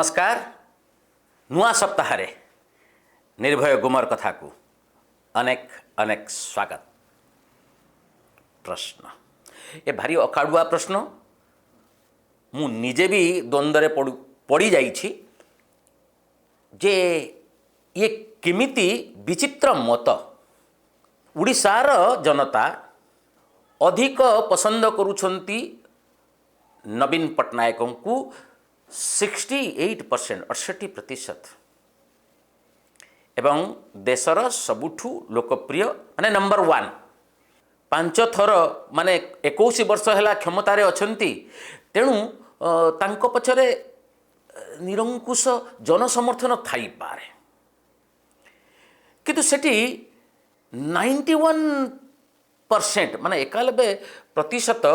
नमस्कार। नुआ सप्ताह निर्भय गुमर कथा को अनेक अनेक स्वागत। प्रश्न ये भारी अखाड़ुआ प्रश्न, मु निजे भी द्वंद्व पड़ी जाइछि जे ये केमिति विचित्र मत। उड़ीसार जनता अधिक पसंद करुछंती नवीन पट्टनायक को 68% 68% एवं देशर सबुठू लोकप्रिय माने नंबर 1 5 थर माने 21 वर्ष है क्षमतार अछंती। तेणु तांको पछरे निरंकुश जनसमर्थन थाई पारे, किंतु सेठी 91% माने 91%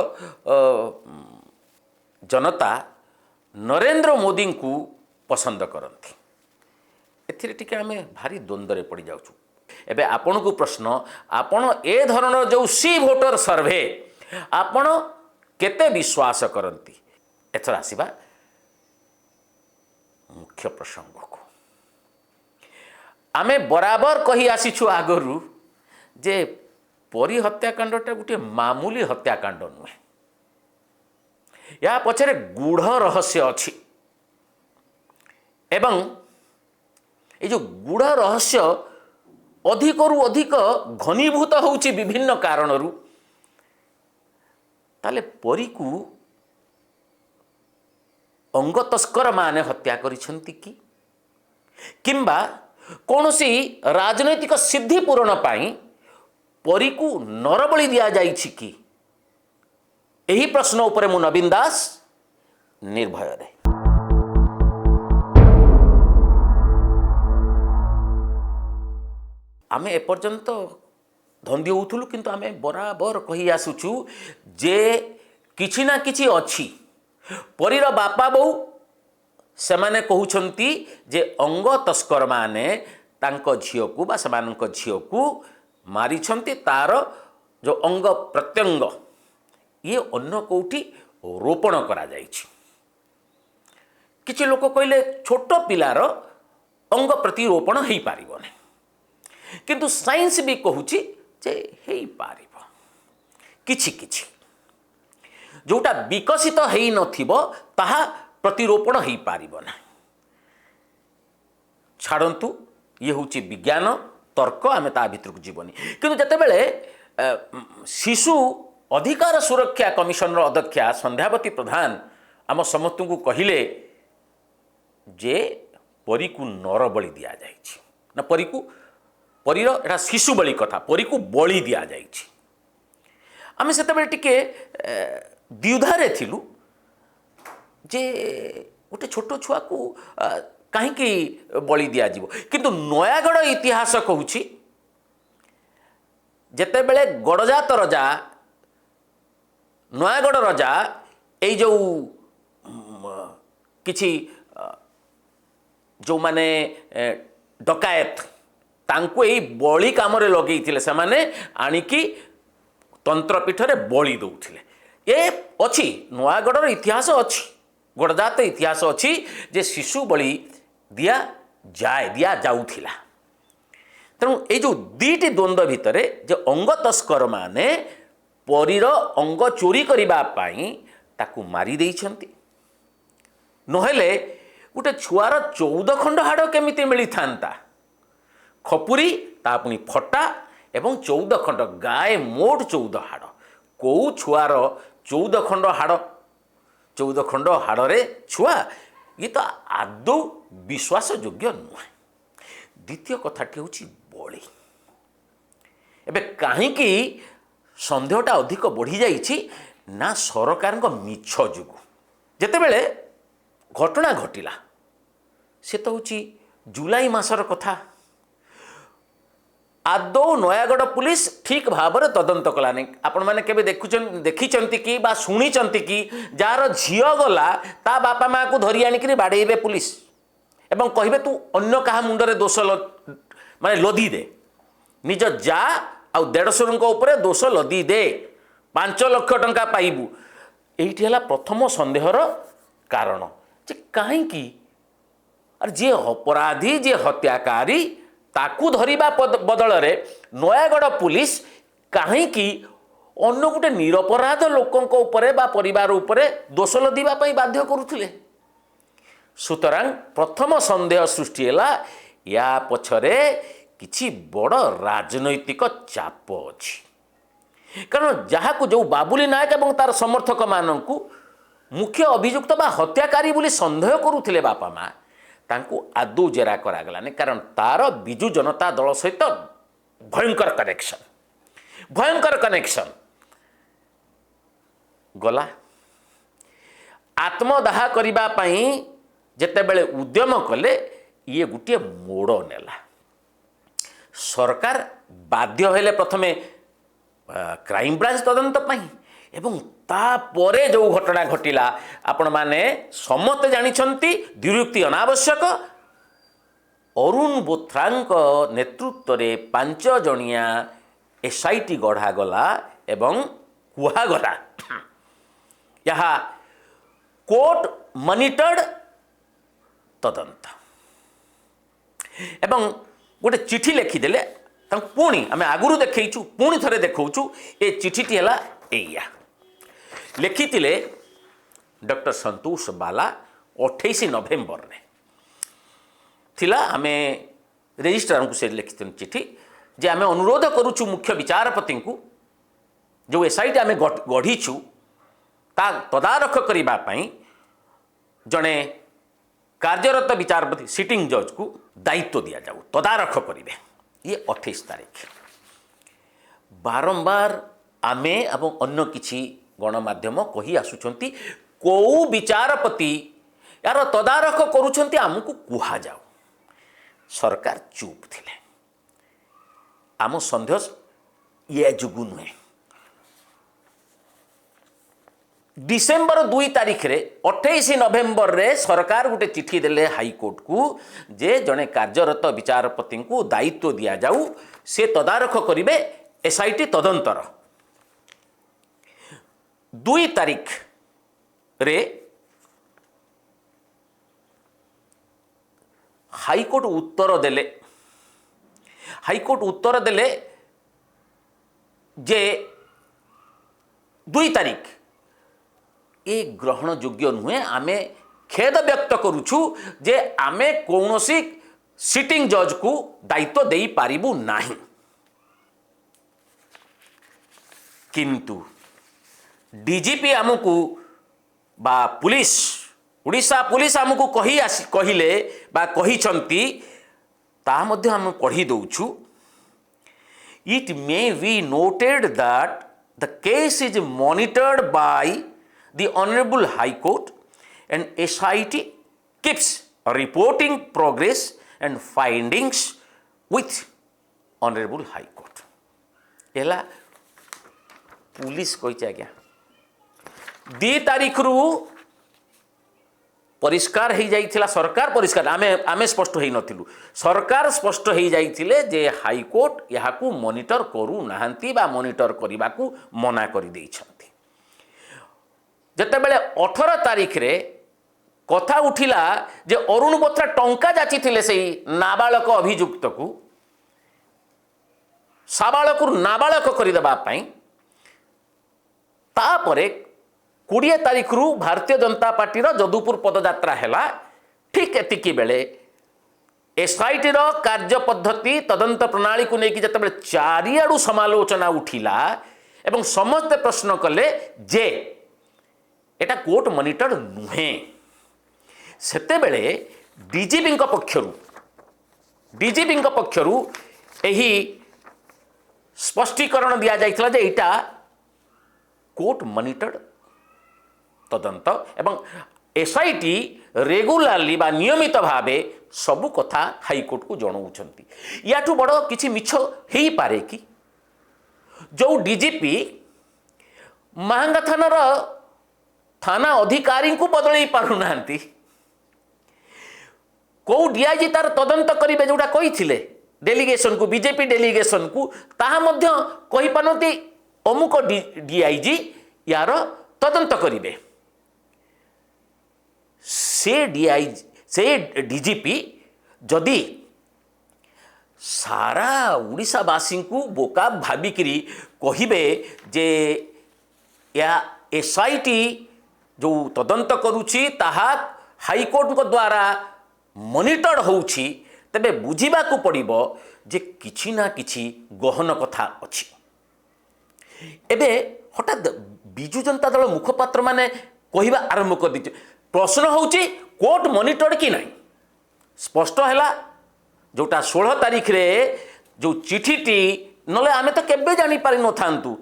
जनता नरेंद्र मोदी को पसंद करती। एथिरे टिके आमे भारी द्वंद्व पड़ जाऊँ। एबे आपण को प्रश्न, आपण ए धरण जो सी भोटर सर्वे आपण केते विश्वास करती? एथर आसीबा मुख्य प्रसंग को। आमे बराबर कही आसीछु आगरु जे परी हत्याकांडटा गोटे मामूली हत्याकांड नुहे, या पछरे गूढ़ रहस्य अछि। एवं ये जो गूढ़ रहस्य अधिकरु अधिक घनीभूत होउछि विभिन्न कारणरू, ताले परी को अंग तस्कर माने हत्या करिसंती कि किंबा कौनसी राजनैतिक सिद्धि पूरण पाई परी को नरबली दिया जाइछि कि? यही प्रश्न उपरे मु नवीन दास निर्भय रे। आमे एपर्यंत धंदी होउथुलु, किंतु आमे बराबर कही आसुछु जे किछि ना किछि अछि। परीर बापा बो सेमाने कहउछंती जे अंग तस्कर माने तांको झियो को बा सेमानक झियो को मारिछंती। तार जो अंग प्रत्यंग ये अन्य कोठी रोपण करा जाइछि। किछि लोक कहले छोट पिलार अंग प्रतिरोपण हेई पारिबने, किंतु साइंस भी कहूछि जे हेई पारिबो। किछि किछि जोटा विकसित हेई नथिबो ताहा प्रतिरोपण हेई पारिबो ना। छाड़ंतु ये होछि विज्ञान तर्क, आमे ता भितर को जीवनी। किंतु जते बेले शिशु अधिकार सुरक्षा कमिशन अध्यक्षा संध्यावती प्रधान आम समस्त को कहले जे परी को नर बलि दिया जाइछि ना, परीर एटा शिशु बलि कथा, परी को बलि दिया जाइछि। आमे सेते बेले टिके द्विधारे थिलु जे गोटे छोट छुआ को काहींकि बलि दिया जीवो। किंतु नयागढ़ इतिहास कहूछि जेते बेले गड़जात रजा नयागढ़ रजा यही जो किछि जो माने डकायत तांको यही बलि काम रे लगेई थिले, से माने आनिकी तंत्रपीठ रे बलि दउथिले। ये अछि नयागढ़ इतिहास अछि, गड़जात इतिहास अछि जे शिशु बलि दिया जाउथिला। तेणु ये जो दीटी द्वंद्व भितरे जे अंग तस्कर माने परीर अंग चोरी करिबा पाई ताकू मारी देइछंती, नहेले गोटे छुआर 14 खंड हाड़ केमिति मिली थांता? खपुरी ता पुनी फटा एवं 14 खंड, गाए मोट 14 हाड़। को छुआर 14 खंड हाड़े छुआ, ये तो आदौ विश्वास योग्य नुहे। द्वितीय कथाटी होची बलि। एबे काहींकि सन्देहटा अधिक बढ़ी जाइछि ना सरकार मिछ जुगु। जेते बेले घटना घटिला से तो होची जुलाई मासर कथा। आदौ नयागढ़ पुलिस ठीक भाव में तदंत कलानी। आपण मैंने केबे देखिचंती कि बा शुणिचंती कि जार झियो गला ता बापा माँ को धरी आनिकरी बाड़ेबे पुलिस एवं कहिबे तू अन्य कहा मुंडरे दोष माने लदी दे, निज जा आ 150 उपरे दोष लदी दे, 5 लाख टंका पाइबू। एइठी हला प्रथम संदेहर कारण जे काहेकि और जी अपराधी जी हत्याकारी ताकू धरिबा बदल में नयागढ़ पुलिस कहीं अन्य गोटे निरपराध लोकों उपरे बा परिवार उपरे दोष लदिबा पई बाध्य करुथिले। सुतरां प्रथम संदेह सृष्टि है या पछरे किछि बड़ राजनैतिक चाप अछि। कारण जहां जो बाबुली नायक एवं तार समर्थक मानू मुख्य अभियुक्त बा हत्याकारी बोली संदेह करुथिले बापा माँ तांकू आदौ जेरा करागलानी। कारण तार बिजु जनता दल सहित भयंकर कनेक्शन गला। आत्मदाह करिबा पई जेतेबेले उद्यम कले ये गोटे मोड़ नेला। सरकार बाध्य हेले प्रथमे क्राइम ब्रांच तदंत पई एवं तापरे जो घटना घटिला आपण माने समस्त जानिछंती द्विरुक्ति अनावश्यक। अरुण बोथ्रांक नेतृत्व में 5 जणिया एसआईटी गढ़ागला एवं कुहागला यहाँ कोर्ट मॉनिटर्ड तदंत एवं गोटे चिठी लिखिदेले पुणी आम आगुरी देखु पुणी थे देखु ए चिठीटी है एया लिखी डॉक्टर संतोष बाला 28 नवेम्बर रे थिला आमे रजिस्ट्रार को से लिखि चिठी जे आमे अनुरोध करुचु मुख्य विचारपति को जो एसआईटी आमे गढ़ीचु ता तदारख करिबा पई जड़े कार्यरत विचारपति सिटिंग जज को दायित्व दिया जाऊ तदारख करेंगे। ये 28 तारीख बारंबार आमे एवं अन्य किछि गणमाध्यम कही आसुचंती को विचारपति यार तदारख करुचंती आमको कुहा जाऊ। सरकार चुप थिले। आम संदेह ये जुगु नुहे। डिसेम्बर 2 तारीख रे 28 नवेम्बर रे सरकार गोटे चिठी देले हाईकोर्ट को जे जड़े कार्यरत विचारपति को दायित्व दिया जाऊ से तदारख करिवे एसआईटी तदंतर। 2 तारीख रे हाईकोर्ट उत्तर देले जे 2 तारीख ये ग्रहण योग्य नुहे। आमे खेद व्यक्त करुछु जे आमे कौनसी सिटिंग जज को दायित्व दे पारिबु नाही। किंतु डीजीपी आमको बा पुलिस उड़ीसा पुलिस आमको कहिले बा कहिछंती ता मध्य हम पढ़ी दउछु। It may be noted that the case is monitored by the Honorable High Court and SIT keeps reporting progress and findings with Honorable High Court. एला पुलिस कही आज्ञा 2 तारीख रु परिष्कार हो जाइथिला। सरकार परिष्कार आमे स्पष्ट हो नथिलु। सरकार स्पष्ट हो जाइथिले जे हाईकोर्ट याकू मॉनिटर करू नाहंती बा मॉनिटर करबा को मना कर दैछंती। जते बेले 18 तारीख रे कथा उठिला जे अरुण बोथ्रा टंका जाची थिले से नाबालक अभियुक्त को साबालक नाबालक करदेबा पई तापरे 20 तारीख रु भारतीय जनता पार्टी रो जदुपुर पदयात्रा हैला। ठीक एतिकी बेले एसआईटी रो कार्य पद्धति तदंत प्रणाली को लेकिन जते बेले चारियाडू समालोचना उठिला एवं समस्त प्रश्न कले जे एटा कोर्ट मॉनिटर नुहे। सेते बेले डीजीपी पक्षरु एही स्पष्टीकरण दिया जाइथिला जे एटा कोर्ट मॉनिटर्ड तदंत एवं एसआईटी रेगुलारली बा नियमित भावे सबु कथा हाईकोर्ट को जणाउछंती। याठू बड़ किछि मिछ हेई पारे कि जो डीजीपी महांगा थानार थाना अधिकारी को बदल पारु नांती को डीआईजी तार तदंत करिवे जोटा कहिथिले डेलीगेशन को बीजेपी डेलीगेशन को ताहा मध्य कहि पानती अमुक डीआईजी यार तदंत करिवे। से डीजीपी जदि सारा ओडिशावासी को बोका भाविकी कहिबे जे या एसआईटी जो तदंत करुछि ताहा हाईकोर्ट द्वारा मॉनिटर होउछि तेबे बुझिबा को पड़िबो जे किछि ना किछि गहन कथा अछि। एबे हठात बिजु जनता दल मुखपात्र माने कहिबा आरंभ कर दिचे प्रश्न होउछि कोर्ट मॉनिटर कि नहीं स्पष्ट हैला जोटा 16 तारीख रे जो चिठीटी नले आमे तो केबे जानी पारि न थांतु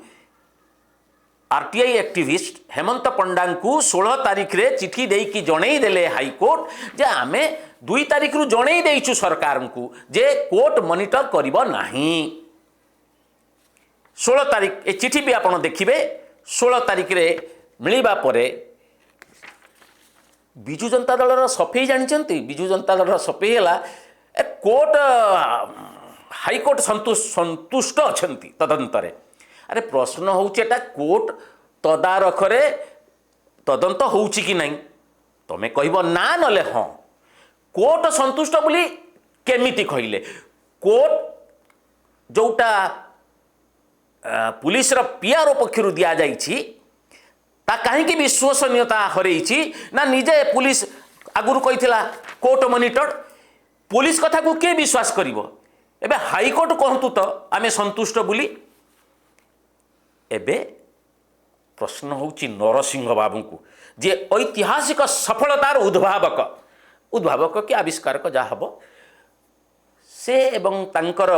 आरटीआई एक्टिविस्ट हेमंत पंडा को 16 तारीख रे चिठी देकी जणई देले हाईकोर्ट जे आमे 2 तारीख रु जणई देइछु सरकार को जे कोर्ट मॉनिटर करिबो नाही। 16 तारीख ए चिठी भी आपण देखिबे 16 तारीख रे मिलिबा परे बिजु जनता दल सफेई जानिचंती बिजु जनता दल सफेई हला ए कोर्ट हाईकोर्ट संतुष्ट अछंती तदंतरे। अरे प्रश्न होता कोर्ट तदारखरे तदंत होउछि कि नहीं तमें कहब ना नले हाँ कोर्ट संतुष्ट बोली केमिति कहले कोर्ट जोटा पुलिस रो पीआरओ पक्षरु दिया जाइछि ता कहीं विश्वसनीयता हरैछि ना निजे पुलिस आगुरु कहिथिला कोर्ट मॉनिटर पुलिस कथा को के विश्वास करिवो एबे हाईकोर्ट कहतु तो आमे संतुष्ट बोली। एबे प्रश्न होउछि नरसिंह बाबू को जे ऐतिहासिक सफलतार उद्भावक कि आविष्कारक जा हबो से एवं तांकर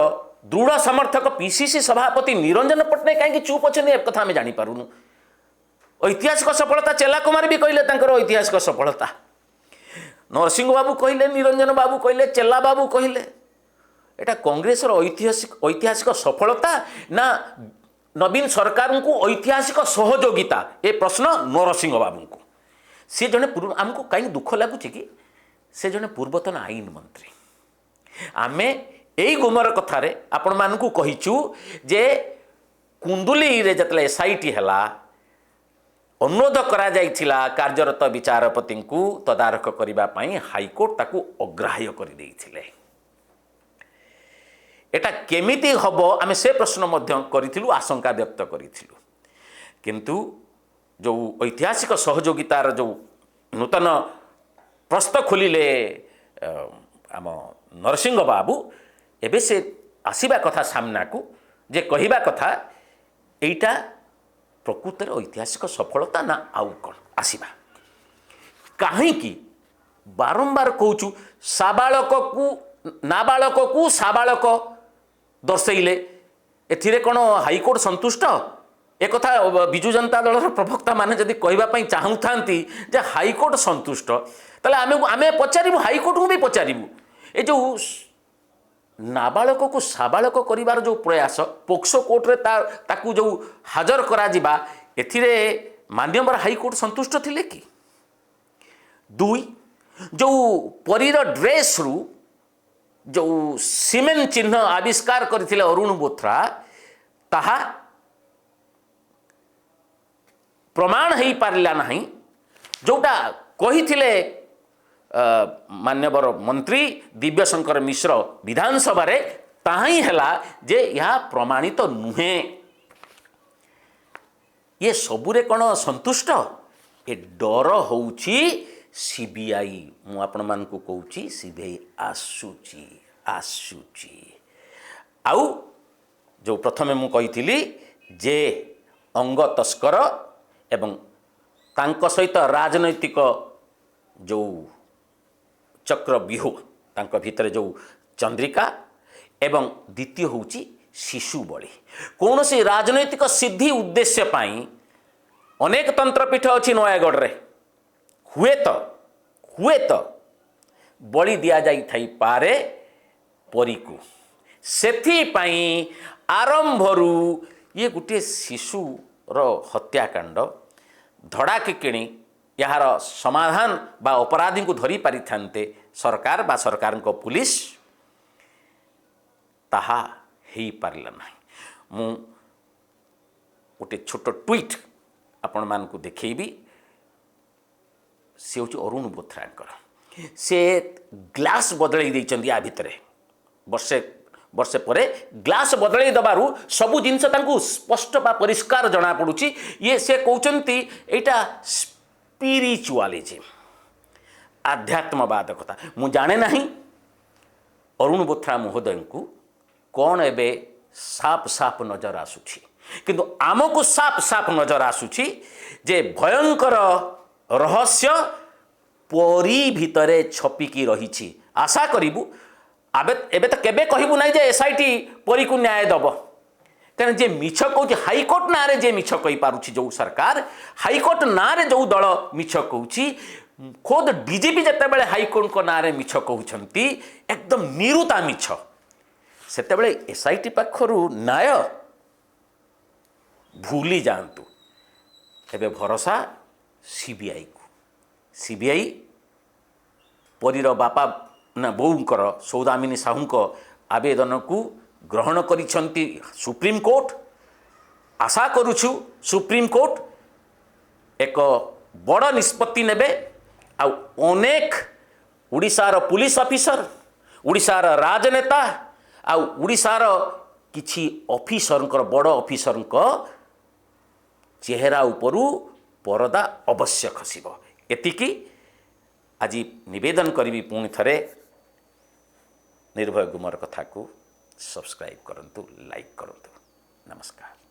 दृढ़ समर्थक पीसीसी सभापति निरंजन पट्टनायक कहीं चुप अच्छे ए कथा आम जापरूनु। ऐतिहासिक सफलता चेला कुमार भी कहले तांकर ऐतिहासिक सफलता नरसिंह बाबू कहले निरंजन बाबू कहले चेला बाबू कहले एटा कांग्रेस ऐतिहासिक सफलता ना नवीन सरकार को ऐतिहासिक सहयोगिता ए प्रश्न नरसिंह बाबू को सी जने पूर्व आमको कहीं दुख लगुच कि से जने पूर्वतन आईन मंत्री आमे यही गुमर कथारे आपण मानकू कहिचु जे कुंडुली रे जतले एसआईटी हला अनुरोध करा जाइथिला कार्यरत विचारपति को तदारख करिबा पई हाईकोर्ट ताकू अग्राह्य करि देइथिले। एटा केमिति हबो आमे से प्रश्न मध्य करिथिलु आशंका व्यक्त करिथिलु किंतु जो ऐतिहासिक सहयोगितार जो नूतन प्रश्न खोलिले आम नरसिंह बाबू एबे से आसीबा कथा सामना को जे कहिबा कथा एटा प्रकृत ऐतिहासिक सफलता ना आउ कौन आसीबा कहीं बारंबार कहूँ साबालक को नाबालक को साबालक दर्शेले एथिरे कौन हाईकोर्ट संतुष्ट एक कथा बिजु जनता दल प्रवक्ता माने जदि कहवाई चाहू था जे हाईकोर्ट संतुष्ट ताले आमे पचारू हाईकोर्ट को भी पचारू ए जो नाबालक को साबालक करिवार जो प्रयास पोक्सो कोर्ट रे ताकू जो हाजर करा जिबा एथिरे मान्यवर हाईकोर्ट संतुष्ट थिले कि दुई जो परीर ड्रेस रु जो सीमेन चिन्ह आविष्कार करथिले अरुण बोथ्रा ताहा प्रमाण हो पारा ना जोटा कही मान्यवर मंत्री दिव्यशंकर मिश्र विधानसभा रे ताही हैला जे यह प्रमाणित तो नुहे ये सबुरे कौन संतुष्ट ए डर होउची सीबीआई मु आपण मान को कहूची सीबीआई आसुची आसुची आउ जो प्रथमे मु कही जे अंग तस्कर एवं तांको सहित राजनैतिक जो चक्रव्यूह तांको भितर जो चंद्रिका एवं द्वितीय होउची शिशु बलि कौन सी राजनैतिक सिद्धि उद्देश्य पाई अनेक तंत्रपीठ अच्छी नयागढ़ रे हुए तो बलि दिया जाई थाई पारे परी को सेथि पाई आरंभरू ये गोटे शिशु रो हत्याकांड धड़ाके किणी यार समाधान बा अपराधी को धरी पारि थान्ते सरकार बा सरकार को पुलिस ताहा हेई पारिला नाही। मु गोटे छोट ट्वीट आपण मान को देखैबी से होची अरुण बोथ्रांकर से ग्लास बदल देइचंदी आ भितरे वर्षे वर्षे पर ग्लास बदल दबारु सबु जिनस तांकु स्पष्ट बा परिष्कार जना पड़ुची ये से कहउचंती एटा स्पिरिचुअलिज्म आध्यात्मवाद कथा मु जाने नहीं अरुण बोथ्रा महोदय को कौन एबे साफ साफ नजर आसुची किंतु आमको साफ साफ नजर आसुची जे भयंकर रहस्य परी भितरे छपिकी रही आशा करिबु आबे एबे तो केबे कहबू ना जे एसआईटी परी को न्याय दब कहीं जे मिछ कहूँ हाइकोर्ट ना रे जे मिछ कही पारुछि जो सरकार हाइकोर्ट ना रे जो दल मिछ कहूँ खोद डीजीपी जिते बड़े हाइकोर्ट को ना रे मिछ कहउछंती एकदम निरुता मिछ सेते बड़े एसआईटी पाखरु न्याय भूली जातु एबे भरोसा सीबीआई को सीबीआई परीर बापा ना बोउंकर सौदामिनी साहूंक आवेदन को ग्रहण करिछंती सुप्रीम कोर्ट आशा करुछु सुप्रीम कोर्ट एक बड़ निष्पत्ति नेबे आ अनेक उड़ीसार पुलिस ऑफिसर उड़ीसार राजनेता आ उड़ीसार किछि ऑफिसर बड़ ऑफिसर चेहरा उपरू परदा अवश्य खसिब एतिकी आज निवेदन करी पुणी थरे निर्भय गुमर कथा को सब्सक्राइब करंतु लाइक करंतु नमस्कार।